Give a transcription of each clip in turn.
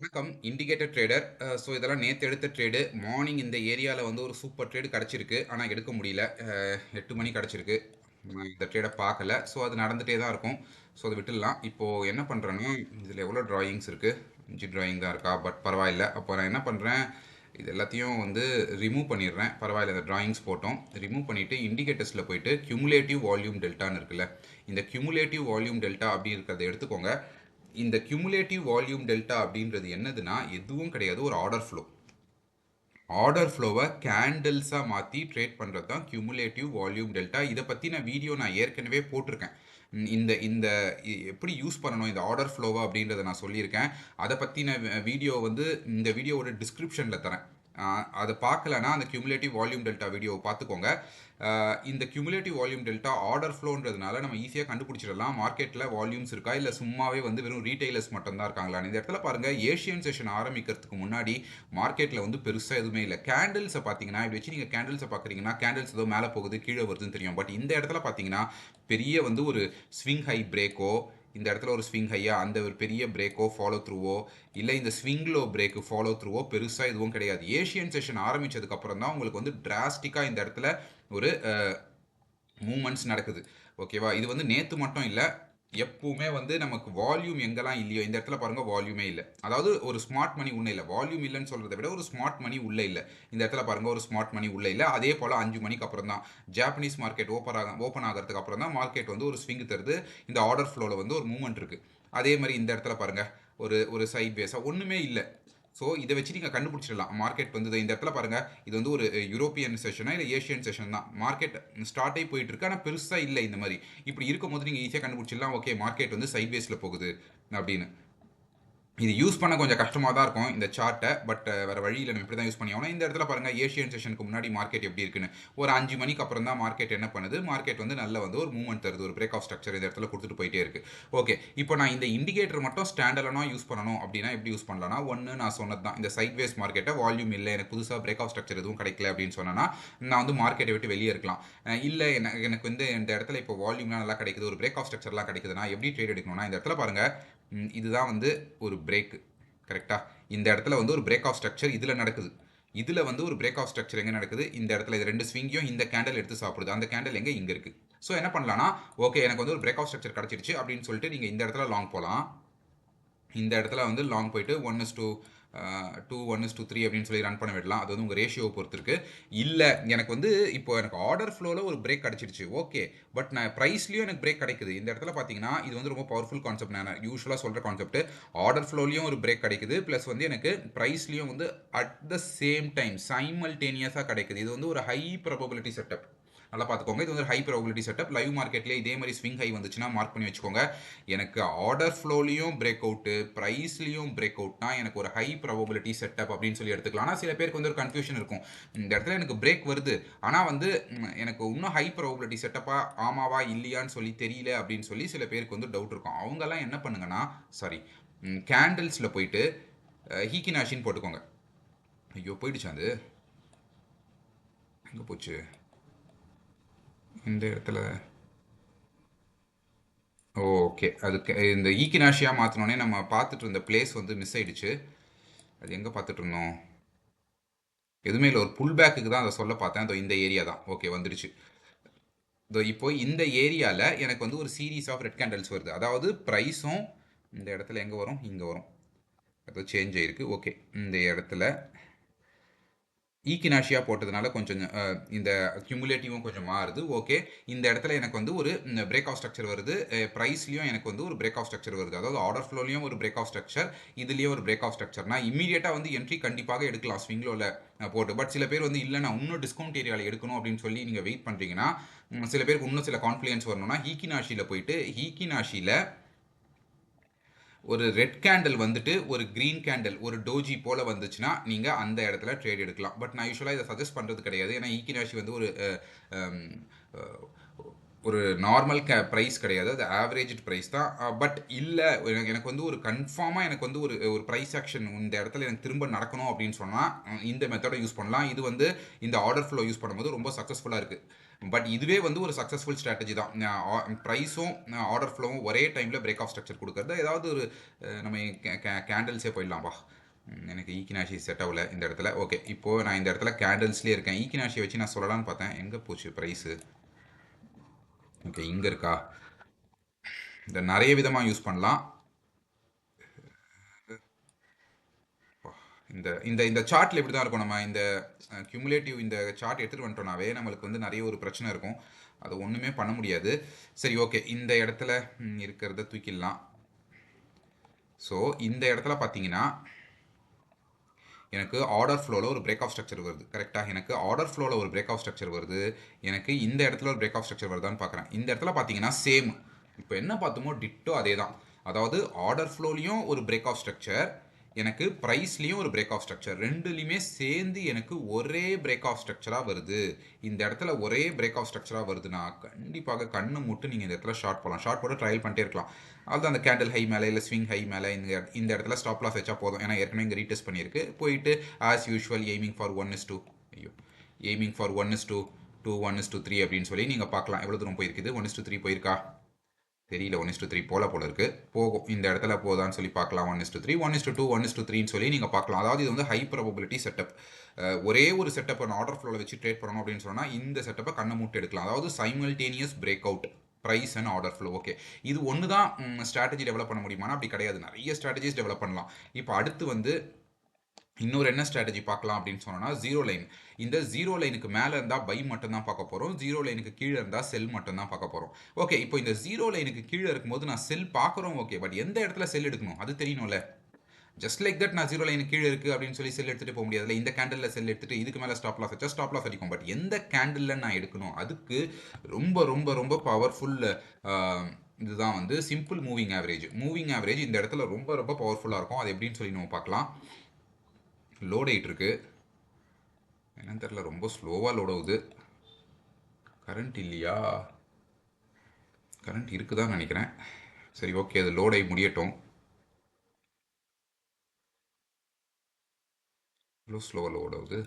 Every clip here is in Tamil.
வணக்கம் இண்டிகேட்டர் ட்ரேடர். ஸோ இதெல்லாம் நேற்று எடுத்த ட்ரேடு. மார்னிங் இந்த ஏரியாவில் வந்து ஒரு சூப்பர் ட்ரேடு கிடச்சிருக்கு, ஆனால் எடுக்க முடியல. 8 மணி கிடச்சிருக்கு. இந்த ட்ரேடை பார்க்கல. ஸோ அது நடந்துகிட்டே தான் இருக்கும். ஸோ அதை விட்டுடலாம். இப்போது என்ன பண்ணுறேன்னா, இதில் எவ்வளோ ட்ராயிங்ஸ் இருக்குது? 5 டிராயிங் தான் இருக்கா, பட் பரவாயில்ல. அப்போ நான் என்ன பண்ணுறேன், இது எல்லாத்தையும் வந்து ரிமூவ் பண்ணிடுறேன். பரவாயில்ல, இந்த டிராயிங்ஸ் போட்டோம். ரிமூவ் பண்ணிவிட்டு இண்டிகேட்டர்ஸில் போயிட்டு கியூமுலேட்டிவ் வால்யூம் டெல்டான்னு இருக்குல்ல, இந்த கியூமுலேட்டிவ் வால்யூம் டெல்டா அப்படி இருக்கிறத எடுத்துக்கோங்க. இந்த கியூமுலேட்டிவ் வால்யூம் டெல்டா அப்படின்றது என்னதுன்னா எதுவும் கிடையாது, ஒரு ஆர்டர் ஃப்ளோ. ஆர்டர் ஃப்ளோவை கேண்டில்ஸாக மாற்றி ட்ரேட் பண்ணுறது தான் கியூமுலேட்டிவ் வால்யூம் டெல்டா. இதை பற்றின வீடியோ நான் ஏற்கனவே போட்டிருக்கேன். இந்த இந்த எப்படி யூஸ் பண்ணணும் இந்த ஆர்டர் ஃப்ளோவை அப்படின்றத நான் சொல்லியிருக்கேன். அதை பற்றின வீடியோ வந்து இந்த வீடியோவோட டிஸ்கிரிப்ஷனில் தரேன். அதை பார்க்கலன்னா அந்த கியூமுலேட்டிவ் வால்யூம் டெல்டா வீடியோவை பார்த்துக்கோங்க. இந்த கியூமுலேட்டிவ் வால்யூம் டெல்டா ஆர்டர் ஃப்ளோன்றதுனால நம்ம ஈஸியாக கண்டுபிடிச்சிடலாம் மார்க்கெட்டில் வால்யூம்ஸ் இருக்கா, இல்லை சும்மாவே வந்து வெறும் ரீட்டைலர்ஸ் மட்டும்தான் இருக்காங்களா. இந்த இடத்துல பாருங்கள், ஏஷியன் செஷன் ஆரம்பிக்கிறதுக்கு முன்னாடி மார்க்கெட்டில் வந்து பெருசாக எதுவுமே இல்லை. கேண்டில்ஸை பார்த்தீங்கன்னா, இப்படி வச்சு நீங்கள் கேண்டில்ஸை பார்க்குறீங்கன்னா கேண்டில்ஸ் ஏதோ மேலே போகுது கீழே வருதுன்னு தெரியும். பட் இந்த இடத்துல பார்த்தீங்கன்னா பெரிய வந்து ஒரு ஸ்விங் ஹை பிரேக்கோ, இந்த இடத்துல ஒரு ஸ்விங் ஹையா, அந்த ஒரு பெரிய பிரேக்கோ ஃபாலோ த்ரூவோ, இல்லை இந்த ஸ்விங்லோ பிரேக்கு ஃபாலோ த்ரூவோ பெருசாக எதுவும் கிடையாது. ஏஷியன் செஷன் ஆரம்பித்ததுக்கப்புறம் தான் உங்களுக்கு வந்து டிராஸ்டிக்காக இந்த இடத்துல ஒரு மூமெண்ட்ஸ் நடக்குது. ஓகேவா? இது வந்து நேற்று மட்டும் இல்லை, எப்பவுமே வந்து நமக்கு வால்யூம் எங்கெல்லாம் இல்லையோ, இந்த இடத்துல பாருங்கள் வால்யூமே இல்லை. அதாவது ஒரு ஸ்மார்ட் மணி உள்ள இல்லை. வால்யூம் இல்லைன்னு சொல்கிறத விட ஒரு ஸ்மார்ட் மணி உள்ளே இல்லை. இந்த இடத்துல பாருங்கள், ஒரு ஸ்மார்ட் மணி உள்ளே இல்லை. அதே போல் 5 மணிக்கு அப்புறம் தான் ஜாப்பனீஸ் மார்க்கெட் ஓப்பன் ஆகிறதுக்கு அப்புறம் தான் மார்க்கெட் வந்து ஒரு ஸ்விங் தருது. இந்த ஆர்டர் ஃப்ளோவில் வந்து ஒரு மூவ்மெண்ட் இருக்குது. அதே மாதிரி இந்த இடத்துல பாருங்கள், ஒரு ஒரு சைட் வேஸாக ஒன்றுமே இல்லை. ஸோ இதை வச்சு நீங்கள் கண்டுபிடிச்சிடலாம் மார்க்கெட் வந்து இந்த இடத்துல பாருங்கள், இது வந்து ஒரு யூரோப்பியன் செஷனா இல்லை ஏஷியன் செஷன் தான். மார்க்கெட் ஸ்டார்ட் ஆகி போயிட்டு இருக்கு, ஆனால் பெருசாக இல்லை. இந்த மாதிரி இப்படி இருக்கும் போது நீங்கள் ஈஸியாக கண்டுபிடிச்சிடலாம், ஓகே மார்க்கெட் வந்து சைட் வேஸில் போகுது அப்படின்னு. இது யூஸ் பண்ண கொஞ்சம் கஷ்டமாக தான் இருக்கும் இந்த சார்ட்டை, பட் வேறு வழியில் நம்ம இப்படி தான் யூஸ் பண்ணி ஆகணும். இந்த இடத்துல பாருங்கள், ஏஷியன் செஷனுக்கு முன்னாடி மார்க்கெட் எப்படி இருக்குன்னு. ஒரு 5 மணிக்கு அப்புறம் தான் மார்க்கெட் என்ன பண்ணுது, மார்க்கெட் வந்து நல்ல வந்து ஒரு மூவ்மெண்ட் தருது, ஒரு பிரேக் ஆஃப் ஸ்ட்ரக்சர் இந்த இடத்துல கொடுத்துட்டு போயிட்டே இருக்கு. ஓகே, இப்போ நான் இந்த இண்டிகேட்டர் மட்டும் ஸ்டாண்டர்டாக யூஸ் பண்ணணும் அப்படின்னா எப்படி யூஸ் பண்ணலாம்னா, ஒன்று நான் சொன்னது தான், இந்த சைட் வேஸ் மார்க்கெட்டை வால்யூம் இல்லை, எனக்கு புதுசாக பிரேக் ஆஃப் ஸ்ட்ரக்சர் எதுவும் கிடைக்கல அப்படின்னு சொன்னேன்னா நான் வந்து மார்க்கெட்டை விட்டு வெளியே இருக்கலாம். இல்லை எனக்கு வந்து இந்த இடத்துல இப்போ வால்யூம்லாம் நல்லா கிடைக்குது, ஒரு பிரேக் ஆஃப் ஸ்ட்ரக்சர்லாம் கிடைக்குதுன்னா எப்படி ட்ரேட் எடுக்கணும்னா, இந்த இடத்துல பாருங்கள், இதுதான் வந்து ஒரு பிரேக். கரெக்டாக இந்த இடத்துல வந்து ஒரு பிரேக் ஆஃப் ஸ்ட்ரக்சர் இதில் நடக்குது. இதில் வந்து ஒரு பிரேக் ஆஃப் ஸ்ட்ரக்சர் எங்கே நடக்குது, இந்த இடத்துல இது ரெண்டு ஸ்விங்கையும் இந்த கேண்டில் எடுத்து சாப்பிடுது. அந்த கேண்டில் எங்கே, இங்கே இருக்குது. ஸோ என்ன பண்ணலாம்னா, ஓகே எனக்கு வந்து ஒரு பிரேக் ஆஃப் ஸ்ட்ரக்சர் கிடச்சிருச்சு அப்படின்னு சொல்லிட்டு நீங்கள் இந்த இடத்துல லாங் போகலாம். இந்த இடத்துல வந்து லாங் போயிட்டு 1:2 1:3 அப்படின்னு சொல்லி ரன் பண்ண விடலாம். அது வந்து உங்கள் ரேஷியோவை பொறுத்து இருக்கு. இல்லை எனக்கு வந்து இப்போ எனக்கு ஆர்டர் ஃப்ளோவில் ஒரு பிரேக் கிடச்சிருச்சு, ஓகே, பட் நான் ப்ரைஸ்லையும் எனக்கு பிரேக் கிடைக்குது. இந்த இடத்துல பார்த்தீங்கன்னா இது வந்து ரொம்ப பவர்ஃபுல் கான்செப்ட். நான் யூஸ்வலாக சொல்கிற கான்செப்ட், ஆர்டர் ஃப்ளோலையும் ஒரு பிரேக் கிடைக்குது, ப்ளஸ் வந்து எனக்கு ப்ரைஸ்லையும் வந்து அட் த சேம் டைம் சைமல்டேனியஸாக கிடைக்குது. இது வந்து ஒரு ஹை ப்ராபபிலிட்டி செட்டப். நல்லா பார்த்துக்கோங்க, இது வந்து ஹை ப்ராபபிலிட்டி செட்டப். லைவ் மார்க்கெட்லேயே இதே மாதிரி ஸ்விங் ஹை வந்துச்சுன்னா மார்க் பண்ணி வச்சுக்கோங்க. எனக்கு ஆர்டர் ஃப்ளோலையும் பிரேக் அவுட்டு, ப்ரைஸ்லையும் பிரேக் அவுட்னா எனக்கு ஒரு ஹை ப்ராபபிலிட்டி செட்டப் அப்படின்னு சொல்லி எடுத்துக்கலாம். ஆனால் சில பேருக்கு வந்து ஒரு கன்ஃபியூஷன் இருக்கும், இந்த இடத்துல எனக்கு பிரேக் வருது ஆனால் வந்து எனக்கு இன்னும் ஹை ப்ராபபிலிட்டி செட்டப்பாக ஆமாவா இல்லையான்னு சொல்லி தெரியல அப்படின்னு சொல்லி சில பேருக்கு வந்து டவுட் இருக்கும். அவங்கெல்லாம் என்ன பண்ணுங்கன்னா, சாரி, கேண்டில்ஸில் போயிட்டு ஹீக்கினாஷின்னு போட்டுக்கோங்க. ஐயோ போயிடுச்சு, அது எங்கே போச்சு இந்த இடத்துல. ஓகே, அதுக்கு இந்த ஈக்கினாஷியா மாற்றினோடனே நம்ம பார்த்துட்டு இருந்த பிளேஸ் வந்து மிஸ் ஆயிடுச்சு. அது எங்கே பார்த்துட்டு இருந்தோம், எதுவுமே இல்லை, ஒரு புல் பேக்குக்கு தான் அதை சொல்ல பார்த்தேன். அதோ இந்த ஏரியா தான். ஓகே வந்துடுச்சு. இதோ இப்போ இந்த ஏரியாவில் எனக்கு வந்து ஒரு சீரீஸ் ஆஃப் ரெட் கேண்டல்ஸ் வருது. அதாவது ப்ரைஸும் இந்த இடத்துல எங்கே வரும், இங்கே வரும். அது சேஞ்ச் ஆகிருக்கு. ஓகே, இந்த இடத்துல ஈக்கினாஷியா போட்டதுனால கொஞ்சம் இந்த கியூமுலேட்டிவும் கொஞ்சம் மாறுது. ஓகே, இந்த இடத்துல எனக்கு வந்து ஒரு பிரேக் ஆஃப் ஸ்ட்ரக்சர் வருது. ப்ரைஸ்லையும் எனக்கு வந்து ஒரு பிரேக் ஆஃப் ஸ்ட்ரக்சர் வருது. அதாவது ஆர்டர் ஃப்ளோலையும் ஒரு பிரேக் ஆஃப் ஸ்ட்ரக்சர், இதுலேயும் ஒரு பிரேக் ஆஃப் ஸ்ட்ரக்சர்னா இமீடியட்டாக வந்து என்ட்ரி கண்டிப்பாக எடுக்கலாம் ஸ்விங்லோவில் போட்டு. பட் சில பேர் வந்து இல்லை நான் இன்னும் டிஸ்கவுண்ட் ஏரியாவில் எடுக்கணும் அப்படின்னு சொல்லி நீங்கள் வெயிட் பண்ணுறீங்கன்னா, சில பேருக்கு இன்னும் சில கான்ஃபிடன்ஸ் வரணும்னா ஹீக்கினாஷியில் போயிட்டு ஹீக்கினாஷியில் ஒரு ரெட் கேண்டில் வந்துட்டு ஒரு க்ரீன் கேண்டில் ஒரு டோஜி போல் வந்துச்சுன்னா நீங்கள் அந்த இடத்துல ட்ரேட் எடுக்கலாம். பட் நான் யூஸ்வலாக இதை சஜஸ்ட் பண்ணுறது கிடையாது. ஏன்னா ஈக்கினாஷி வந்து ஒரு ஒரு நார்மல் ப்ரைஸ் கிடையாது. அது ஆவரேஜ் ப்ரைஸ் தான். பட் இல்ல எனக்கு எனக்கு வந்து ஒரு கன்ஃபார்மா எனக்கு வந்து ஒரு ஒரு பிரைஸ் ஆக்ஷன் இந்த இடத்துல எனக்கு திரும்ப நடக்கணும் அப்படின்னு சொன்னா, இந்த மெத்தட யூஸ் பண்ணலாம். இது வந்து இந்த ஆர்டர் ஃப்ளோ யூஸ் பண்ணும்போது ரொம்ப சக்ஸஸ்ஃபுல்லா இருக்கு. பட் இதுவே வந்து ஒரு சக்ஸஸ்ஃபுல் ஸ்ட்ராட்டஜி தான். பிரைஸும் ஆர்டர் ஃப்ளோவும் ஒரே டைம்ல பிரேக் ஆஃப் ஸ்ட்ரக்சர் குடுக்கறது. ஏதாவது ஒரு நம்ம கேண்டில்ஸே போயிடலாம்பா. எனக்கு ஈக்கினாஷி செட் ஆகல இந்த இடத்துல. ஓகே. இப்போ நான் இந்த இடத்துல கேண்டில்ஸ்லயே இருக்கேன். ஈக்கினாஷிய வச்சு நான் சொல்லலாம்னு பார்த்தேன். எங்க போச்சு பிரைஸு? ஓகே, இங்க இருக்கா? இந்த நிறைய விதமாக யூஸ் பண்ணலாம். இந்த இந்த இந்த சார்ட்ல இப்படி தான் இருக்கும். நம்ம இந்த கியூமுலேட்டிவ் இந்த சார்ட் எடுத்துகிட்டு வந்துட்டோம்னாவே நம்மளுக்கு வந்து நிறைய ஒரு பிரச்சனை இருக்கும். அது ஒன்றுமே பண்ண முடியாது. சரி, ஓகே. இந்த இடத்துல இருக்கிறத தூக்கிடலாம். ஸோ இந்த இடத்துல பார்த்தீங்கன்னா எனக்கு ஆர்டர் ஃப்ளோவில் ஒரு பிரேக் ஆஃப் ஸ்ட்ரக்சர் வருது. கரெக்டாக எனக்கு ஆர்டர் ஃப்ளோவில் ஒரு பிரேக் ஆஃப் ஸ்ட்ரக்சர் வருது. எனக்கு இந்த இடத்துல ஒரு பிரேக் ஆஃப் ஸ்ட்ரக்சர் வருதான்னு பார்க்குறேன். இந்த இடத்துல பார்த்தீங்கன்னா சேம். இப்போ என்ன பார்த்தோமோ டிட்டோ அதே தான். அதாவது ஆர்டர் ஃப்ளோலையும் ஒரு பிரேக் ஆஃப் ஸ்ட்ரக்சர், எனக்கு ப்ரைஸ்லேயும் ஒரு பிரேக் ஆஃப் ஸ்ட்ரக்சர், ரெண்டுலேயுமே சேர்ந்து எனக்கு ஒரே பிரேக் ஆஃப் ஸ்ட்ரக்சராக வருது. இந்த இடத்துல ஒரே பிரேக் ஆஃப் ஸ்ட்ரக்சராக வருதுன்னா கண்டிப்பாக கண்ணு மூட்டு நீங்கள் இந்த இடத்துல ஷார்ட் போகலாம். ஷார்ட் போட்டு ட்ரையல் பண்ணிட்டே இருக்கலாம். அதுதான் அந்த கேண்டில் ஹை மேலே இல்லை ஸ்விங் ஹை மேலே இந்த இடத்துல ஸ்டாப் லாஸ் வச்சா போதும். ஏன்னா ஏற்கனவே இங்கே ரீடெஸ்ட் பண்ணியிருக்கு. போயிட்டு ஆஸ் யூஷுவல் எய்மிங் ஃபார் 1:2, ஐயோ, எய்மிங் ஃபார் 1:2, 1:3 அப்படின்னு சொல்லி நீங்கள் பார்க்கலாம். எவ்வளோ தூரம் போயிருக்குது? 1:3 போயிருக்கா? தெரியல. 1:3 போல இருக்கு. போகும். இந்த இடத்துல போதான்னு சொல்லி பார்க்கலாம். 1:3, 1:2, 1:3ன்னு சொல்லி நீங்கள் பார்க்கலாம். அதாவது இது வந்து ஹை ப்ராபபிலிட்டி செட்டப். ஒரே ஒரு செட்டப் ஆர்டர் ஃப்ளோவில் வச்சு ட்ரேட் பண்ணணும் அப்படின்னு சொன்னால் இந்த செட்டப்பை கண்ணை மூட்டு எடுக்கலாம். அதாவது simultaneous break out price and order flow. Okay, இது ஒன்று தான் ஸ்ட்ராட்டஜி டெவலப் பண்ண முடியுமானா அப்படி கிடையாது. நிறைய ஸ்ட்ராட்டஜிஸ் டெவலப் பண்ணலாம். இப்போ அடுத்து வந்து இன்னொரு என்ன ஸ்ட்ராட்டஜி பார்க்கலாம் அப்படின்னு சொன்னோம்னா ஜீரோ லைன். இந்த ஜீரோ லைனுக்கு மேலே இருந்தால் பை மட்டும் தான் பார்க்க போகிறோம். ஜீரோ லைனுக்கு கீழே இருந்தால் செல் மட்டும் தான் பார்க்க போகிறோம். ஓகே, இப்போ இந்த ஜீரோ லைனுக்கு கீழே இருக்கும்போது நான் செல் பார்க்குறோம். ஓகே, பட் எந்த இடத்துல செல் எடுக்கணும் அது தெரியணும்ல. ஜஸ்ட் லைக் தட் நான் ஜீரோ லைன் கீழே இருக்குது அப்படின்னு சொல்லி செல் எடுத்துகிட்டு போக முடியாதுல்ல. இந்த கேண்டில் செல் எடுத்துகிட்டு இதுக்கு மேலே ஸ்டாப் லாஸ் வச்சா ஸ்டாப் லாஸ் அடிக்கும். பட் எந்த கேண்டில் நான் எடுக்கணும் அதுக்கு ரொம்ப ரொம்ப ரொம்ப பவர்ஃபுல் இதுதான் வந்து simple moving average. Moving average இந்த இடத்துல ரொம்ப ரொம்ப பவர்ஃபுல்லாக இருக்கும். அது எப்படின்னு சொல்லி நம்ம பார்க்கலாம். லோட் ஆகிட்டு இருக்கு. என்னன்னு தெரியல, ரொம்ப ஸ்லோவாக லோட் ஆகுது. கரண்ட் இல்லையா? கரண்ட் இருக்குதான்னு நினைக்கிறேன். சரி, ஓகே, அது லோட் ஆகி முடியட்டும். இவ்வளோ ஸ்லோவாக லோட் ஆகுது.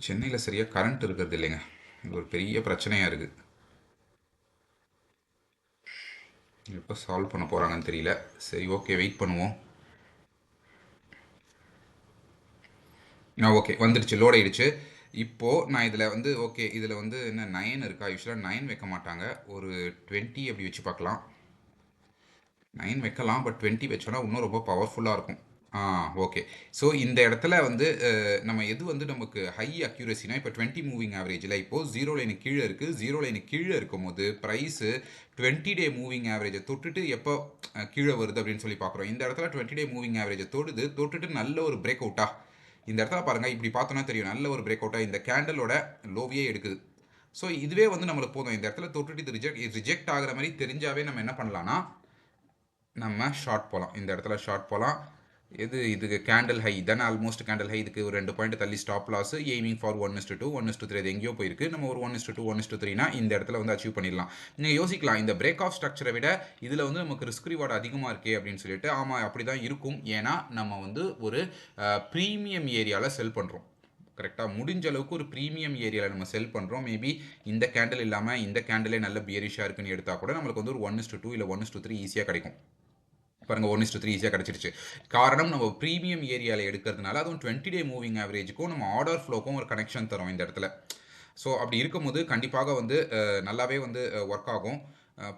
சென்னையில் சரியாக கரண்ட் இருக்கிறது இல்லைங்க. இது ஒரு பெரிய பிரச்சனையாக இருக்குது. எப்போ சால்வ் பண்ண போகிறாங்கன்னு தெரியல. சரி, ஓகே, வெயிட் பண்ணுவோம். ஓகே, வந்துடுச்சு, லோட் ஆயிடுச்சு. இப்போது நான் இதில் வந்து ஓகே, இதில் வந்து என்ன 9 இருக்கா? யூஸ்வலாக 9 வைக்க மாட்டாங்க. ஒரு 20 அப்படி வச்சு பார்க்கலாம். 9 வைக்கலாம், பட் 20 வச்சோன்னா இன்னும் ரொம்ப பவர்ஃபுல்லாக இருக்கும். ஓகே. ஸோ இந்த இடத்துல வந்து நம்ம எது வந்து நமக்கு ஹை அக்யூரஸினா இப்போ 20 மூவிங் ஆவரேஜில் இப்போது ஜீரோ லைனுக்கு கீழே இருக்குது. ஜீரோ லைனுக்கு கீழே இருக்கும்போது ப்ரைஸு 20 டே மூவிங் ஆவரேஜை தொட்டுட்டு எப்போ கீழே வருது அப்படின்னு சொல்லி பார்க்குறோம். இந்த இடத்துல 20 டே மூவிங் ஆவரேஜை தொட்டுட்டு நல்ல ஒரு பிரேக் அவுட்டா இந்த இடத்துல பாருங்கள். இப்படி பார்த்தோன்னா தெரியும் நல்ல ஒரு பிரேக் அவுட்டாக இந்த கேண்டலோட லோவியே எடுக்குது. ஸோ இதுவே வந்து நம்மளுக்கு போதும். இந்த இடத்துல தொட்டுட்டு இது ரிஜெக்ட் ஆகிற மாதிரி தெரிஞ்சாவே நம்ம என்ன பண்ணலான்னா நம்ம ஷார்ட் போகலாம். இந்த இடத்துல ஷார்ட் போகலாம். இதுக்கு கேண்டில் ஹை தானே, ஆல்மோஸ்ட் கேண்டில் ஹை. இதுக்கு ஒரு 2 பாயிண்ட் தள்ளி ஸ்டாப் லாஸ். Aiming for 1:2, 1:3. அது எங்கேயோ போயிருக்கு. நம்ம ஒரு 1:2, 1:3னா இந்த இடத்துல வந்து அச்சீவ் பண்ணிடலாம். நீங்கள் யோசிக்கலாம், இந்த பிரேக் ஆஃப் ஸ்ட்ரக்சரை விட இதில் வந்து நமக்கு ரிஸ்க் ரிவார்டு அதிகமாக இருக்கே அப்படின்னு சொல்லிட்டு. ஆமாம், அப்படி தான் இருக்கும். ஏன்னா நம்ம வந்து ஒரு ப்ரீமியம் ஏரியாவில் செல் பண்ணுறோம். கரெக்டாக முடிஞ்ச அளவுக்கு ஒரு ப்ரீமியம் ஏரியாவில் நம்ம செல் பண்ணுறோம். மேபி இந்த கேண்டில் இல்லாமல் இந்த கேண்டிலே நல்ல பியரிஷாக இருக்குன்னு எடுத்தால் கூட நம்மளுக்கு வந்து ஒரு 1:2 இல்லை 1:3 ஈஸியாக கிடைக்கும். பாருங்கள், 1:3 ஈஸியாக கிடச்சிருச்சு. காரணம் நம்ம ப்ரீமியம் ஏரியாவில் எடுக்கிறதுனால, அதுவும் 20 டே மூவிங் ஆவரேஜுக்கும் நம்ம ஆர்டர் ஃப்ளோக்கும் ஒரு கனெக்ஷன் தரும் இந்த இடத்துல. ஸோ அப்படி இருக்கும்போது கண்டிப்பாக வந்து நல்லாவே வந்து ஒர்க் ஆகும்.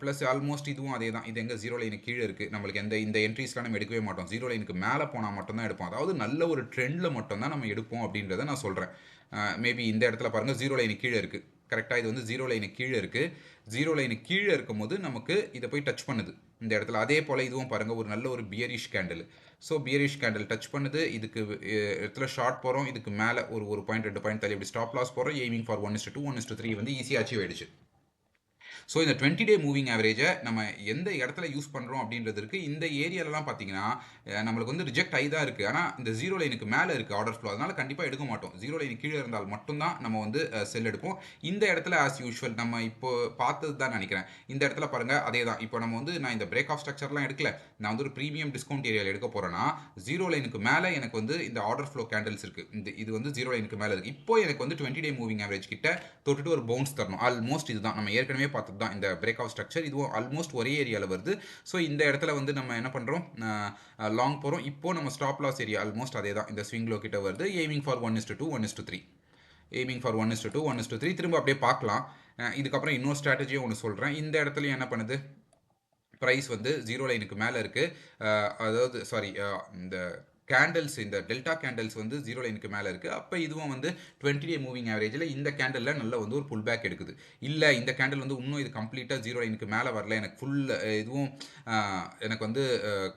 ப்ளஸ் ஆல்மோஸ்ட் இதுவும் அதே தான். இது எங்கே ஜீரோ லைனுக்கு கீழே இருக்குது. நம்மளுக்கு இந்த என்ட்ரிஸ்லாம் நம்ம எடுக்கவே மாட்டோம். ஜீரோ லைனுக்கு மேலே போனால் மட்டும்தான் எடுப்போம். அதாவது நல்ல ஒரு ட்ரெண்டில் மட்டும்தான் நம்ம எடுப்போம் அப்படின்றத நான் சொல்கிறேன். மேபி இந்த இடத்துல பாருங்கள், ஜீரோ லைனுக்கு கீழே இருக்குது. கரெக்டாக இது வந்து ஜீரோ லைனுக்கு கீழே இருக்குது. ஜீரோ லைனுக்கு கீழே இருக்கும்போது நமக்கு இதை போய் டச் பண்ணுது இந்த இடத்துல. அதே போல் இதுவும் பாருங்கள், ஒரு நல்ல ஒரு bearish candle. So bearish candle touch பண்ணுது. இதுக்கு இடத்துல ஷார்ட் போகிறோம். இதுக்கு மேலே ஒரு பாயிண்ட் 2 பாயிண்ட் தள்ளி இப்படி ஸ்டாப் லாஸ் போகிறோம். எய்மிங் ஃபார் 1:2, 1:3 வந்து ஈஸியாக அச்சீவ் ஆயிடுச்சு. ஸோ இந்த 20 டே மூவிங் ஆவரேஜை நம்ம எந்த இடத்துல யூஸ் பண்ணுறோம் அப்படின்றதுக்கு இந்த ஏரியாலலாம் பார்த்தீங்கன்னா நம்மளுக்கு வந்து ரிஜெக்ட் ஆகி தான் இருக்குது. ஆனால் இந்த ஜீரோ லைனுக்கு மேலே இருக்குது ஆர்டர் ஃப்ளோ, அதனால் கண்டிப்பாக எடுக்க மாட்டோம். ஜீரோ லைன் கீழே இருந்தால் மட்டும்தான் நம்ம வந்து செல் எடுப்போம். இந்த இடத்துல ஆஸ் யூஷுவல் நம்ம இப்போ பார்த்தது தான் நினைக்கிறேன். இந்த இடத்துல பாருங்கள் அதே தான். இப்போ நம்ம வந்து நான் இந்த பிரேக் ஆஃப் ஸ்ட்ரக்சர்லாம் எடுக்கல, நான் வந்து ஒரு ப்ரீமியம் டிஸ்கவுண்ட் ஏரியாவில் எடுக்க போகிறேன்னா ஜீரோ லைனுக்கு மேலே எனக்கு வந்து இந்த ஆர்டர் ஃப்ளோ கேண்டல்ஸ் இருக்குது. இது வந்து ஜீரோ லைனுக்கு மேலே இருக்குது. இப்போ எனக்கு வந்து 20 டே மூவிங் ஆவரேஜ் கிட்ட தொட்டுட்டு ஒரு பவுன்ஸ் தரணும். ஆல்மோஸ்ட் இதுதான் நம்ம ஏற்கனவே பார்த்தது தான் இந்த பிரேக் ஆஃப் ஸ்ட்ரக்சர். இதுவும் ஆல்மோஸ்ட் ஒரே ஏரியாவில் வருது. ஸோ இந்த இடத்துல வந்து நம்ம என்ன பண்ணுறோம், லாங் போகிறோம். இப்போ நம்ம ஸ்டாப் லாஸ் ஏரியா ஆல்மோஸ்ட் அதே தான், இந்த ஸ்விங் லோ கிட்ட வருது. Aiming for 1:2 1:3, aiming for 1:2 1:3. திரும்ப அப்படியே பார்க்கலாம். இதுக்கப்புறம் இன்னொரு ஸ்ட்ராட்டஜியும் ஒன்று சொல்கிறேன். இந்த இடத்துலையும் என்ன பண்ணுது, ப்ரைஸ் வந்து ஜீரோ லைனுக்கு மேலே இருக்குது. அதாவது சாரி, இந்த கேண்டல்ஸ், இந்த டெல்டா கேண்டல்ஸ் வந்து ஜீரோ லைனுக்கு மேலே இருக்குது. அப்போ இதுவும் வந்து 20 டே மூவிங் ஆவரேஜில் இந்த கேண்டலில் நல்ல வந்து ஒரு புல் பேக் எடுக்குது. இல்லை இந்த கேண்டல் வந்து இன்னும் இது கம்ப்ளீட்டாக ஜீரோ லைனுக்கு மேலே வரல, எனக்கு ஃபுல் இதுவும் எனக்கு வந்து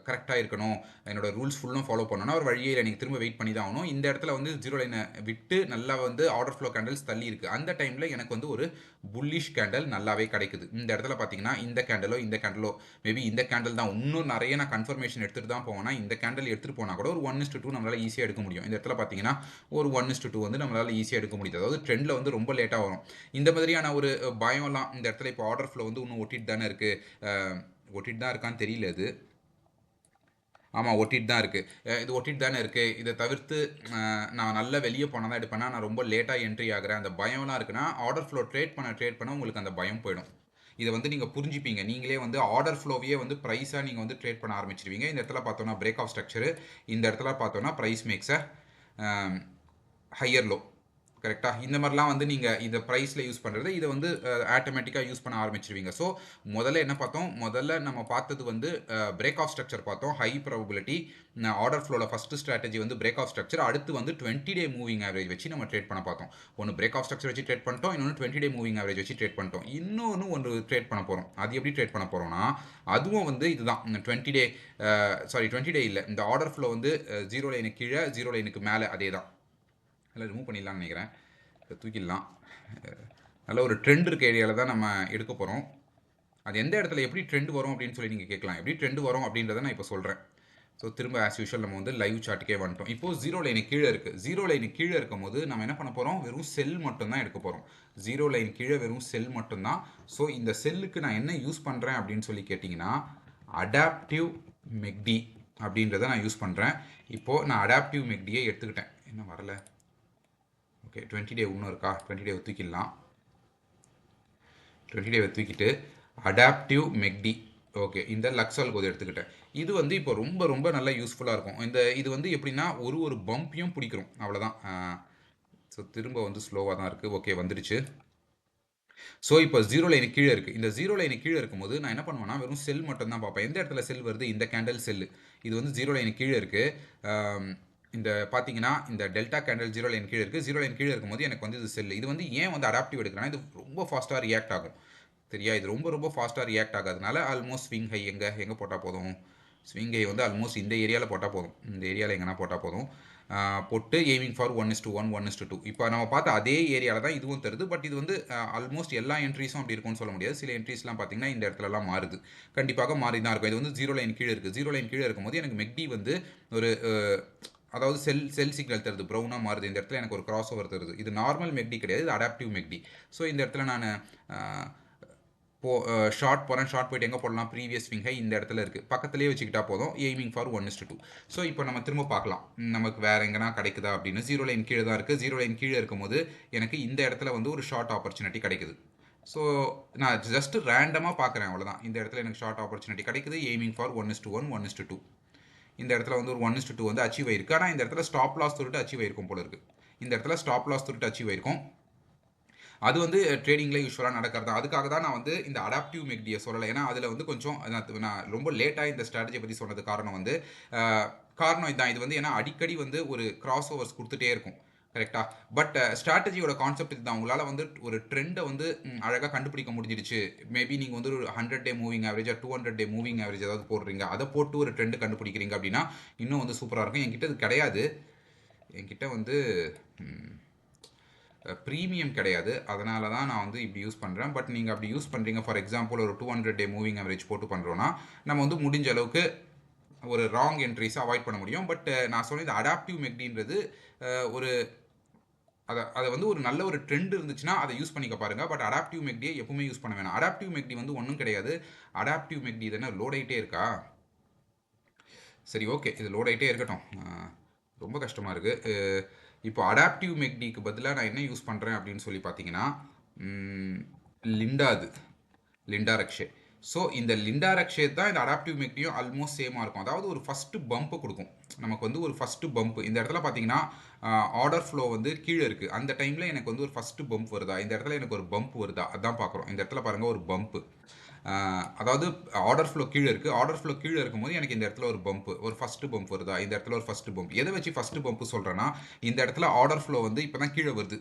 கரெக்டாக இருக்கணும், என்னோட ரூல்ஸ் ஃபுல்லும் ஃபாலோ பண்ணணும்னா ஒரு வழியில் நீங்கள் திரும்ப வெயிட் பண்ணி தான் ஆகணும். இந்த இடத்துல வந்து ஜீரோ லைனை விட்டு நல்லா வந்து ஆர்டர் ஃப்ளோ கேண்டல்ஸ் தள்ளி இருக்குது. அந்த டைமில் எனக்கு வந்து ஒரு புல்லிஷ் கேண்டல் நல்லாவே கிடைக்குது. இந்த இடத்துல பார்த்தீங்கன்னா இந்த கேண்டலோ மேபி இந்த கேண்டல் தான். இன்னும் நிறைய நான் கன்ஃபர்மேஷன் எடுத்துகிட்டு தான் போவேன்னா இந்த கேண்டல் எடுத்துகிட்டு போனால் கூட ஒரு 1:2 நம்மளால் ஈஸியாக எடுக்க முடியும். இந்த இடத்துல பார்த்தீங்கன்னா ஒரு 1:2 வந்து நம்மளால் ஈஸியாக எடுக்க முடியுது. அதாவது ட்ரெண்டில் வந்து ரொம்ப லேட்டாக வரும். இந்த மாதிரியான ஒரு பயம்லாம் இந்த இடத்துல இப்போ ஆர்டர் ஃப்ளோ வந்து இன்னும் ஒட்டிட்டு தானே இருக்குது. ஒட்டிட்டு தான் இருக்கான்னு தெரியல இது. ஆமாம், ஒட்டிட்டு தான் இருக்குது. இது ஒட்டிட்டு தானே இருக்குது. இதை தவிர்த்து நான் நல்லா வெளியே போனால் தான் எடுப்பேன்னா, நான் ரொம்ப லேட்டாக என்ட்ரி ஆகிறேன், அந்த பயம்லாம் இருக்குன்னா ஆர்டர் ஃப்ளோ ட்ரேட் பண்ண உங்களுக்கு அந்த பயம் போயிடும். இதை வந்து நீங்கள் புரிஞ்சுப்பீங்க. நீங்களே வந்து ஆர்டர் ஃப்ளோவையே வந்து ப்ரைஸாக நீங்கள் வந்து ட்ரேட் பண்ண ஆரம்பிச்சிருவீங்க. இந்த இடத்துல பார்த்தோன்னா பிரேக் ஆஃப் ஸ்ட்ரக்சரு, இந்த இடத்துல பார்த்தோன்னா ப்ரைஸ் மேக்ஸை ஹையர் லோ. கரெக்டாக இந்த மாதிரிலாம் வந்து நீங்கள் இந்த ப்ரைஸில் யூஸ் பண்ணுறது, இதை வந்து ஆட்டோமேட்டிக்காக யூஸ் பண்ண ஆரம்பிச்சிருவீங்க. ஸோ முதல்ல என்ன பார்த்தோம், முதல்ல நம்ம பார்த்தது வந்து பிரேக் ஆஃப் ஸ்ட்ரக்சர் பார்த்தோம், ஹை ப்ராபபிலிட்டி. ஆர்டர் ஃப்ளோவில் ஃபஸ்ட்டு ஸ்ட்ராட்டஜி வந்து பிரேக் ஆஃப் ஸ்ட்ரக்சர். அடுத்து வந்து 20 டே மூவிங் ஆவரேஜ் வச்சு நம்ம ட்ரேட் பண்ண பார்த்தோம். ஒன்று பிரேக் ஆஃப் ஸ்ட்ரக்சர் வச்சு ட்ரேட் பண்ணிட்டோம், இன்னொன்று 20 டே மூவிங் ஆவரேஜ் வச்சு ட்ரேட் பண்ணிட்டோம். இன்னொன்று ஒன்று ட்ரேட் பண்ண போகிறோம். அது எப்படி ட்ரேட் பண்ண போகிறோம்னா, அதுவும் வந்து இதுதான் 20 டே, சாரி 20 டே இல்லை, இந்த ஆர்டர் ஃப்ளோ வந்து ஜீரோ லைனுக்கு கீழே ஜீரோ லைனுக்கு மேலே அதே தான். அதில் ரிமூவ் பண்ணிடலாம்னு நினைக்கிறேன், தூக்கிடலாம். நல்ல ஒரு ட்ரெண்ட் இருக்க ஏரியாவில் தான் நம்ம எடுக்க போகிறோம். அது எந்த இடத்துல எப்படி ட்ரெண்ட் வரும் அப்படின்னு சொல்லி நீங்கள் கேட்கலாம். எப்படி ட்ரெண்ட் வரும் அப்படின்றத நான் இப்போ சொல்கிறேன். ஸோ திரும்ப ஆஸ் யூஷுவல் நம்ம வந்து லைவ் சார்ட்டுக்கே வந்துட்டோம். இப்போது ஜீரோ லைனு கீழே இருக்குது. ஜீரோ லைனு கீழே இருக்கும் போது நம்ம என்ன பண்ண போகிறோம், வெறும் செல் மட்டும்தான் எடுக்க போகிறோம். ஜீரோ லைன் கீழே வெறும் செல் மட்டும்தான். ஸோ இந்த செல்லுக்கு நான் என்ன யூஸ் பண்ணுறேன் அப்படின்னு சொல்லி கேட்டிங்கன்னா, அடாப்டிவ் மெக்டி அப்படின்றத நான் யூஸ் பண்ணுறேன். இப்போது நான் அடாப்டிவ் மெக்டியை எடுத்துக்கிட்டேன். என்ன வரல, ஓகே 20 டே இன்னும் இருக்கா, 20 டே தூக்கிடலாம். 20 டே தூக்கிட்டு அடாப்டிவ் மெக்டி, ஓகே இந்த லக்ஸால் கோது எடுத்துக்கிட்டேன். இது வந்து இப்போ ரொம்ப ரொம்ப நல்லா யூஸ்ஃபுல்லாக இருக்கும். இது வந்து எப்படின்னா ஒரு பம்பையும் பிடிக்கிறோம், அவ்வளோதான். ஸோ திரும்ப வந்து ஸ்லோவாக தான் இருக்குது. ஓகே வந்துடுச்சு. ஸோ இப்போ ஜீரோ லைனு கீழே இருக்குது. இந்த ஜீரோ லைனு கீழே இருக்கும்போது நான் என்ன பண்ணுவேன்னா வெறும் செல் மட்டும் தான் பார்ப்பேன். எந்த இடத்துல செல் வருது, இந்த கேண்டல் செல்லு. இது வந்து ஜீரோ லைனு கீழே இருக்குது. இந்த பார்த்தீங்கன்னா இந்த டெல்டா கேண்டல் ஜீரோ லைன் கீழே இருக்குது. ஜீரோ லைன் கீழே இருக்கும்போது எனக்கு வந்து இது செல். இது வந்து ஏன் வந்து அடாப்டிவ் எடுக்கிறேன்னா, இது ரொம்ப ஃபாஸ்ட்டாக ரியாக்ட் ஆகும். சரியா, இது ரொம்ப ரொம்ப ஃபாஸ்ட்டாக ரியாக்ட் ஆகாதனால ஆல்மோஸ்ட் ஸ்விங் ஹை எங்கே போட்டால் போதும், ஸ்விங் ஹை வந்து ஆல்மோஸ்ட் இந்த ஏரியாவில் போட்டால் போதும். இந்த ஏரியாவில் எங்கன்னா போட்டால் போதும். போட்டு எய்மிங் ஃபார் 1:1 1:2. இப்போ நம்ம பார்த்த அதே ஏரியாவில் தான் இதுவும் தருது. பட் இது வந்து ஆல்மோஸ்ட் எல்லா என்ட்ரிஸும் அப்படி இருக்கும்னு சொல்ல முடியாது. சில என்ட்ரிஸ்லாம் பார்த்தீங்கன்னா இந்த இடத்துலலாம் மாறுது, கண்டிப்பாக மாறி தான் இருக்கும். இது வந்து ஜீரோ லைன் கீழே இருக்குது. ஜீரோ லைன் கீழே இருக்கும்போது எனக்கு மெக்டி வந்து ஒரு அதாவது செல் சிக்னல் தருது, ப்ரௌனாக மாறுது. இந்த இடத்துல எனக்கு ஒரு கிராஸ் ஓவர் தருது. இது நார்மல் மெக்டி கிடையாது, இது அடாப்டிவ் மெக்டி. ஸோ இந்த இடத்துல நான் ஷார்ட் போகிறேன். ஷார்ட் போய்ட்டு எங்கே போடலாம், ப்ரீவியஸ் ஸ்விங் ஹை இந்த இடத்துல இருக்குது, பக்கத்துலேயே வச்சுக்கிட்டா போதும். Aiming for 1:2. ஸோ இப்போ நம்ம திரும்ப பார்க்கலாம் நமக்கு வேறு எங்கன்னா கிடைக்குதா அப்படின்னு. ஜீரோ லைன் கீழே தான் இருக்குது. ஜீரோ லைன் கீழே இருக்கும்போது எனக்கு இந்த இடத்துல வந்து ஒரு ஷார்ட் ஆப்பர்ச்சுனிட்டி கிடைக்குது. ஸோ நான் ஜஸ்ட்டு ரேண்டமாக பார்க்குறேன், அவ்வளோதான். இந்த இடத்துல எனக்கு ஷார்ட் ஆப்பர்ச்சுனிட்டி கிடைக்குது. Aiming for 1:1 1:2. இந்த இடத்துல வந்து ஒரு 1:2 வந்து அச்சீவ் ஆயிருக்கு. ஆனால் இந்த இடத்துல ஸ்டாப் லாஸ் தொட்டு அச்சீவ் ஆயிருக்கும் போல இருக்குது. இந்த இடத்துல ஸ்டாப் லாஸ் தொட்டு அச்சீவ் ஆயிருக்கும். அது வந்து ட்ரேடிங்கில் யூஸ்வலாக நடக்கிறது. அதுக்காக தான் நான் வந்து இந்த அடாப்டிவ் மெக்டியை சொல்லலை. ஏன்னா அதில் வந்து கொஞ்சம் நான் ரொம்ப லேட்டாக இந்த ஸ்ட்ராட்டஜியை பற்றி சொன்னது காரணம் வந்து காரணம் இதுதான். இது வந்து ஏன்னா அடிக்கடி வந்து ஒரு கிராஸ் ஓவர்ஸ் கொடுத்துட்டே இருக்கும், கரெக்டாக. பட் ஸ்ட்ராட்டஜியோட கான்செப்ட் இதுதான். உங்களால் வந்து ஒரு ட்ரெண்டை வந்து அழகாக கண்டுபிடிக்க முடிஞ்சிடுச்சு. மேபி நீங்கள் வந்து ஒரு 100 டே மூவிங் ஆவரேஜ் 200 டே மூவிங் ஆவரேஜ் ஏதாவது போடுறீங்க, அதை போட்டு ஒரு ட்ரெண்டு கண்டுபிடிக்கிறீங்க அப்படின்னா இன்னும் வந்து சூப்பராக இருக்கும். என்கிட்ட இது கிடையாது. என்கிட்ட வந்து ப்ரீமியம் கிடையாது. அதனால தான் நான் வந்து இப்படி யூஸ் பண்ணுறேன். பட் நீங்கள் அப்படி யூஸ் பண்ணுறீங்க, ஃபார் எக்ஸாம்பிள் ஒரு 200 டே மூவிங் ஆவரேஜ் போட்டு பண்ணுறோன்னா நம்ம வந்து முடிஞ்ச அளவுக்கு ஒரு ராங் என்ட்ரிஸை அவாய்ட் பண்ண முடியும். பட் நான் சொன்ன இந்த அடாப்டிவ் மெக்டின்றது ஒரு அதை வந்து ஒரு நல்ல ஒரு ட்ரெண்ட் இருந்துச்சுன்னா அதை யூஸ் பண்ணிக்க பாருங்க. பட் அடாப்டிவ் மெக்டியை எப்பவுமே யூஸ் பண்ண வேணாம். அடாப்டிவ் மெக்டி வந்து ஒன்றும் கிடையாது. அடாப்டிவ் மெக்டி தானே லோட் ஆகிட்டே இருக்கா? சரி, ஓகே, இது லோட் ஆகிட்டே இருக்கட்டும். ரொம்ப கஷ்டமாக இருக்குது. இப்போ அடாப்டிவ் மெக்டிக்கு பதிலாக நான் என்ன யூஸ் பண்ணுறேன் அப்படின்னு சொல்லி பார்த்தீங்கன்னா, லிண்டா ரக்ஷே. ஸோ இந்த லிண்டா ரக்ஷே தான் இந்த அடாப்டிவ் மெக்டியும் ஆல்மோஸ்ட் சேமாக இருக்கும். அதாவது ஒரு ஃபஸ்ட்டு பம்ப்பு கொடுக்கும் நமக்கு, வந்து ஒரு ஃபஸ்ட்டு பம்ப். இந்த இடத்துல பார்த்தீங்கன்னா ஆர்டர் ஃப்ளோ வந்து கீழே இருக்குது. அந்த டைமில் எனக்கு வந்து ஒரு ஃபஸ்ட்டு பம்ப் வருதா, இந்த இடத்துல எனக்கு ஒரு பம்ப் வருதா, அதான் பார்க்குறோம். இந்த இடத்துல பாருங்கள் ஒரு பம்ப்பு. அதாவது ஆர்டர் ஃப்ளோ கீழே இருக்குது. ஆர்டர் ஃப்ளோ கீழே இருக்கும்போது எனக்கு இந்த இடத்துல ஒரு பம்ப், ஒரு ஃபஸ்ட்டு பம்ப் வருதா, இந்த இடத்துல ஒரு ஃபஸ்ட்டு பம்ப். எதை வச்சு ஃபஸ்ட்டு பம்ப் சொல்கிறேன்னா, இந்த இடத்துல ஆர்டர் ஃப்ளோ வந்து இப்போ தான் கீழே வருது.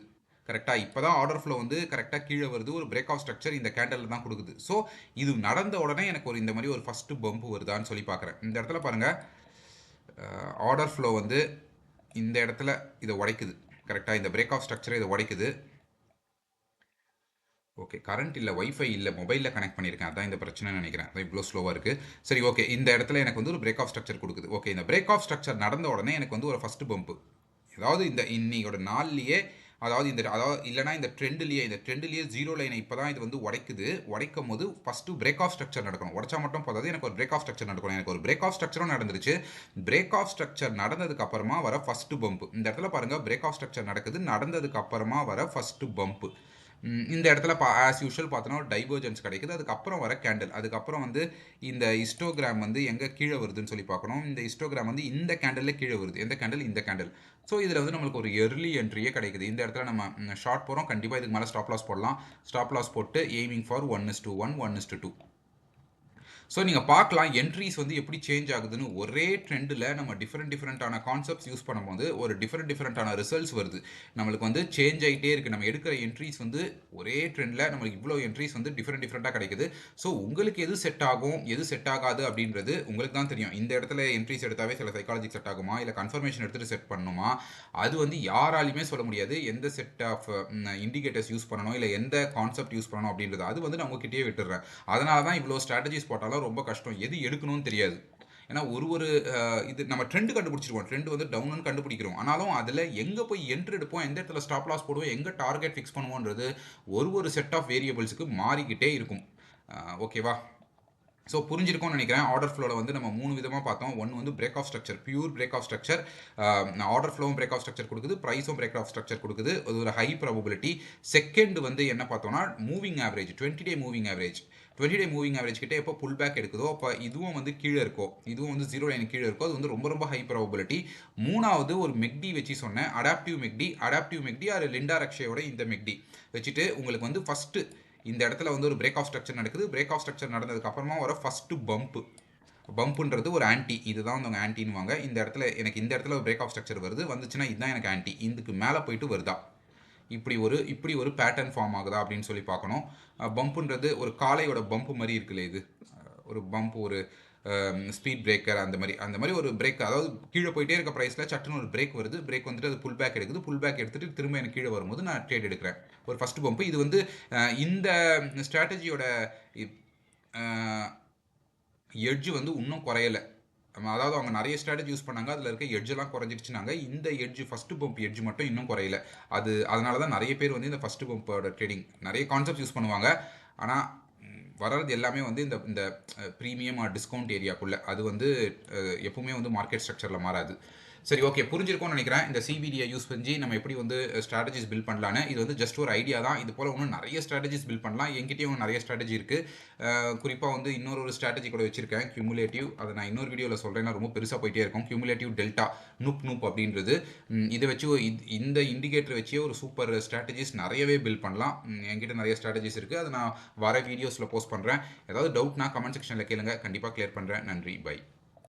கரெக்டாக இப்போ தான் ஆர்டர் ஃப்ளோ வந்து கரெக்டாக கீழே வருது. ஒரு பிரேக் ஆஃப் ஸ்ட்ரக்சர் இந்த கேண்டலில் தான் கொடுக்குது. ஸோ இது நடந்த உடனே எனக்கு ஒரு இந்த மாதிரி ஒரு ஃபஸ்ட்டு பம்ப் வருதான்னு சொல்லி பார்க்குறேன். இந்த இடத்துல பாருங்கள், ஆர்டர் ஃப்ளோ வந்து இந்த இடத்துல இதை உடைக்குது. கரெக்டாக இந்த பிரேக் ஆஃப் ஸ்ட்ரக்சரை இதை உடைக்குது. ஓகே, கரண்ட் இல்லை, வைஃபை இல்லை, மொபைலில் கனெக்ட் பண்ணியிருக்கேன். அதான் இந்த பிரச்சனை நினைக்கிறேன். அதான் இவ்வளோ ஸ்லோவாக இருக்குது. சரி, ஓகே, இந்த இடத்துல எனக்கு வந்து ஒரு பிரேக் ஆஃப் ஸ்ட்ரக்சர் கொடுக்குது. ஓகே, இந்த பிரேக் ஆஃப் ஸ்ட்ரக்சர் நடந்த உடனே எனக்கு வந்து ஒரு ஃபஸ்ட்டு பம்ப்பு, அதாவது இந்த இன்னையோட நாள்லேயே, அதாவது இல்லைனா இந்த ட்ரெண்ட்லேயே ஜீரோ லைனை இப்போ தான் இது வந்து உடைக்கும் போது ஃபஸ்ட்டு பிரேக் ஆஃப் ஸ்ட்ரக்சர் நடக்கணும். உடச்சா மட்டும் போதாது, எனக்கு ஒரு பிரேக் ஆஃப் ஸ்ட்ரக்சர் நடக்கணும். எனக்கு ஒரு பிரேக் ஆஃப் ஸ்ட்ரக்சரும் நடந்துருச்சு. பிரேக் ஆஃப் ஸ்ட்ரக்சர் நடந்ததுக்கு அப்புறமா வர ஃபஸ்ட்டு பம்ப். இந்த இடத்துல பாருங்கள், பிரேக் ஆஃப் ஸ்ட்ரக்சர் நடக்குது, நடந்ததுக்கு அப்புறமா வர ஃபஸ்ட்டு பம்ப். இந்த இடத்துல ஆஸ் யூஷுவல் பார்த்தோன்னா ஒரு டைவர்ஜென்ஸ் கிடைக்குது. அதுக்கப்புறம் வர கேண்டில், அதுக்கப்புறம் வந்து இந்த ஹிஸ்டோகிராம் வந்து எங்கே கீழே வருதுன்னு சொல்லி பார்க்கணும். இந்த ஹிஸ்டோகிராம் வந்து இந்த கேண்டலில் கீழே வருது. எந்த கேண்டில்? இந்த கேண்டில். ஸோ இதில் வந்து நம்மளுக்கு ஒரு எர்லி என்ட்ரியே கிடைக்குது. இந்த இடத்துல நம்ம ஷார்ட் போகிறோம், கண்டிப்பாக இதுக்கு மேலே ஸ்டாப் லாஸ் போடலாம். ஸ்டாப் லாஸ் போட்டு எய்மிங் ஃபார் 1:1, 1:2. ஸோ நீங்கள் பார்க்கலாம் என்ட்ரிஸ் வந்து எப்படி சேஞ்ச் ஆகுதுன்னு. ஒரே ட்ரெண்டில் நம்ம டிஃப்ரெண்ட்டான கான்செப்ட்ஸ் யூஸ் பண்ணும்போது ஒரு டிஃப்ரெண்ட்டான ரிசல்ட்ஸ் வருது. நம்மளுக்கு வந்து சேஞ்ச் ஆகிட்டே இருக்குது. நம்ம எடுக்கிற என்ட்ரிஸ் வந்து ஒரே ட்ரெண்டில் நம்மளுக்கு இவ்வளோ என்ட்ரிஸ் வந்து டிஃப்ரெண்ட்டாக கிடைக்குது. ஸோ உங்களுக்கு எது செட் ஆகும், எது செட் ஆகாது அப்படின்றது உங்களுக்கு தான் தெரியும். இந்த இடத்துல என்ட்ரிஸ் எடுத்தாவே சில சைக்காலஜி செட் ஆகுமா, இல்லை கன்ஃபர்மேஷன் எடுத்துகிட்டு செட் பண்ணணுமா, அது வந்து யாராலையுமே சொல்ல முடியாது. எந்த செட் ஆஃப் இண்டிகேட்டர்ஸ் யூஸ் பண்ணணும், இல்லை எந்த கான்செப்ட் யூஸ் பண்ணணும் அப்படின்றது அது வந்து நான் உங்ககிட்டயே விட்டுறேன். அதனால தான் இவ்வளோ ஸ்ட்ராட்டஜிஸ் போட்டாலும் ரொம்ப கஷ்டம், எது எடுக்கணும்னு தெரியாது. ஏன்னா ஒரு இது நம்ம ட்ரெண்ட் கண்டுபிடிச்சிருவோம், ட்ரெண்ட் வந்து டவுன் கண்டுபிடிக்கிறோம். ஆனாலும் அதில் எங்கே போய் என்ட்ரி எடுப்போம், எந்த இடத்துல ஸ்டாப் லாஸ் போடுவோம், எங்கே டார்கெட் ஃபிக்ஸ் பண்ணுவோன்றது ஒரு செட் ஆஃப் வேரியபிள்ஸுக்கு மாறிக்கிட்டே இருக்கும். ஓகேவா? ஸோ புரிஞ்சிருக்கும்னு நினைக்கிறேன். ஆர்டர் ஃப்ளோவில் வந்து நம்ம 3 விதமாக பார்த்தோம். ஒன்று வந்து break of structure, pure break of structure. Order ஃப்ளோவும் பிரேக் ஆஃப் ஸ்ட்ரக்சர் கொடுக்குது, ப்ரைஸும் பிரேக் ஆஃப் ஸ்ட்ரக்சர் கொடுக்குது. அது ஒரு ஹை ப்ராபபிலிட்டி. செகண்ட் வந்து என்ன பார்த்தோம்னா மூவிங் ஆவரேஜ், 20 டே மூவிங் ஆவரேஜ். 20 டே மூவிங் ஆவரேஜ் கிட்டே எப்போ புல் பேக் எடுக்குதோ அப்போ இதுவும் வந்து கீழே இருக்கும், இதுவும் வந்து ஜீரோ லைன் கீழே இருக்கும். அது வந்து ரொம்ப ஹை ப்ராபபிலிட்டி. மூணாவது ஒரு மெக்டி வச்சு சொன்னேன், அடாப்டிவ் மெக்டி ஆர் லிண்டா ரக்ஷேயோட இந்த மெக்டி வச்சுட்டு உங்களுக்கு வந்து ஃபஸ்ட்டு இந்த இடத்துல வந்து ஒரு பிரேக் ஆஃப் ஸ்ட்ரக்சர் நடக்குது. பிரேக் ஆஃப் ஸ்ட்ரக்சர் நடந்ததுக்கு அப்புறமா வர ஃபஸ்ட்டு பம்புன்றது ஒரு ஆன்டி, இதுதான் வந்து ஆன்டின்னுவாங்க. இந்த இடத்துல எனக்கு இந்த இடத்துல ஒரு பிரேக் ஆஃப் ஸ்ட்ரக்சர் வந்துச்சுன்னா இதுதான் எனக்கு ஆன்டி. இதுக்கு மேலே போயிட்டு வருதா, இப்படி ஒரு பேட்டர்ன் ஃபார்ம் ஆகுதா அப்படின்னு சொல்லி பார்க்கணும். பம்புன்றது ஒரு காலையோட பம்பு மாதிரி இருக்குல்ல, இது ஒரு பம்ப், ஒரு ஸ்பீட் பிரேக்கர், அந்த மாதிரி ஒரு பிரேக். அதாவது கீழே போயிட்டே இருக்க ப்ரைஸில் சட்டுன்னு ஒரு பிரேக் வருது, பிரேக் வந்துட்டு அது புல் பேக் எடுக்குது, புல் பேக் எடுத்துகிட்டு திரும்ப எனக்கு கீழே வரும்போது நான் ட்ரேட் எடுக்கிறேன். ஒரு ஃபஸ்ட்டு பம்பு இது வந்து இந்த ஸ்ட்ராட்டஜியோட எட்ஜ் வந்து இன்னும் குறையலை. அதாவது அவங்க நிறைய ஸ்ட்ராட்டஜி யூஸ் பண்ணாங்க, அதில் இருக்க எட்ஜெல்லாம் குறைஞ்சிருச்சுனாங்க. இந்த எட்ஜ் ஃபஸ்ட்டு பம்ப் எட்ஜ் மட்டும் இன்னும் குறையல. அதனால தான் நிறைய பேர் வந்து இந்த ஃபஸ்ட்டு பம்போட ட்ரேடிங் நிறைய கான்செப்ட் யூஸ் பண்ணுவாங்க. ஆனால் வர்றது எல்லாமே வந்து இந்த ப்ரீமியம் டிஸ்கவுண்ட் ஏரியாக்குள்ளே. அது வந்து எப்பவுமே வந்து மார்க்கெட் ஸ்ட்ரக்சரில் மாறாது. சரி, ஓகே, புரிஞ்சிருக்கும்னு நினைக்கிறேன். இந்த சிபிடியை யூஸ் பண்ணி நம்ம எப்படி வந்து ஸ்ட்ராட்டஜிஸ் பில்ட் பண்ணலான்னு. இது வந்து ஜஸ்ட் ஒரு ஐடியா தான். இது போல் இன்னும் நிறைய ஸ்ட்ராட்டஜிஸ் பில்ட் பண்ணலாம். என்கிட்டயும் நிறைய ஸ்ட்ராட்டஜி இருக்குது. குறிப்பாக வந்து இன்னொரு ஸ்ட்ராட்டஜி கூட வச்சுருக்கேன், கியூமுலேட்டிவ். அதை நான் இன்னொரு வீடியோவில் சொல்கிறேன், ரொம்ப பெருசாக போயிட்டே இருக்கும். கியூமுலேட்டிவ் டெல்டா நூப் அப்படின்றது. இதை வச்சு இந்த இண்டிகேட்டர் வச்சே ஒரு சூப்பர் ஸ்ட்ராட்டஜிஸ் நிறையவே பில்ட் பண்ணலாம். என்கிட்ட நிறைய ஸ்ட்ராட்டஜிஸ் இருக்குது, அதை நான் வர வீடியோஸில் போஸ்ட் பண்ணுறேன். ஏதாவது டவுட்னா கமெண்ட் செக்ஷனில் கேளுங்க, கண்டிப்பாக கிளியர் பண்ணுறேன். நன்றி, பை.